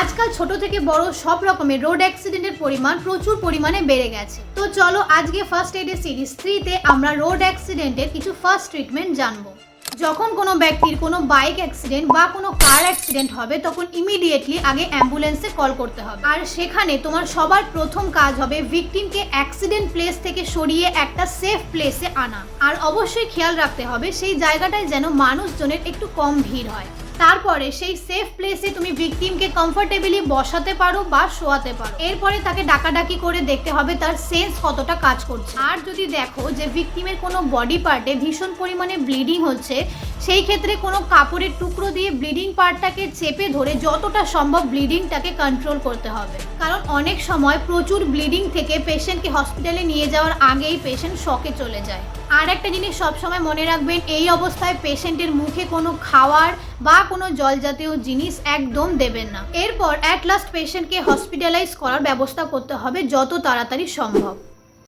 আজকাল ছোট থেকে বড় সব রকমের রোড অ্যাক্সিডেন্টের পরিমাণ প্রচুর পরিমাণে বেড়ে গেছে। তো চলো আজকে ফার্স্ট এডের সিরিজ 3 তে আমরা রোড অ্যাক্সিডেন্টের কিছু ফার্স্ট ট্রিটমেন্ট জানবো। যখন কোনো ব্যক্তির কোনো বাইক অ্যাক্সিডেন্ট বা কোনো কার অ্যাক্সিডেন্ট হবে তখন ইমিডিয়েটলি আগে অ্যাম্বুলেন্সে কল করতে হবে। আর সেখানে তোমার সবার প্রথম কাজ হবে ভিকটিমকে অ্যাক্সিডেন্ট প্লেস থেকে সরিয়ে একটা সেফ প্লেসে আনা। আর অবশ্যই খেয়াল রাখতে হবে সেই জায়গাটায় যেন মানুষজনের একটু কম ভিড় হয়। তারপরে সেই সেফ প্লেসে তুমি ভিকটিমকে কমফোর্টেবলি বসাতে পারো বা শোয়াতে পারো। এরপরে তাকে ডাকাডাকি করে দেখতে হবে তার সেন্স কতটা কাজ করছে। আর যদি দেখো যে ভিকটিমের কোনো বডি পার্টে ভীষণ পরিমাণে ব্লিডিং হচ্ছে, সেই ক্ষেত্রে কোনো কাপড়ের টুকরো দিয়ে ব্লিডিং পার্টটাকে চেপে ধরে যতটা সম্ভব ব্লিডিংটাকে কন্ট্রোল করতে হবে। কারণ অনেক সময় প্রচুর ব্লিডিং থেকে পেশেন্টকে হসপিটালে নিয়ে যাওয়ার আগেই পেশেন্ট শকে চলে যায়। আর একটা জিনিস সবসময় মনে রাখবেন, এই অবস্থায় পেশেন্টের মুখে কোনো খাওয়ার বা কোনো জল জাতীয় জিনিস একদম দেবেন না। এরপর অ্যাট লাস্ট পেশেন্টকে হসপিটালাইজ করার ব্যবস্থা করতে হবে যত তাড়াতাড়ি সম্ভব।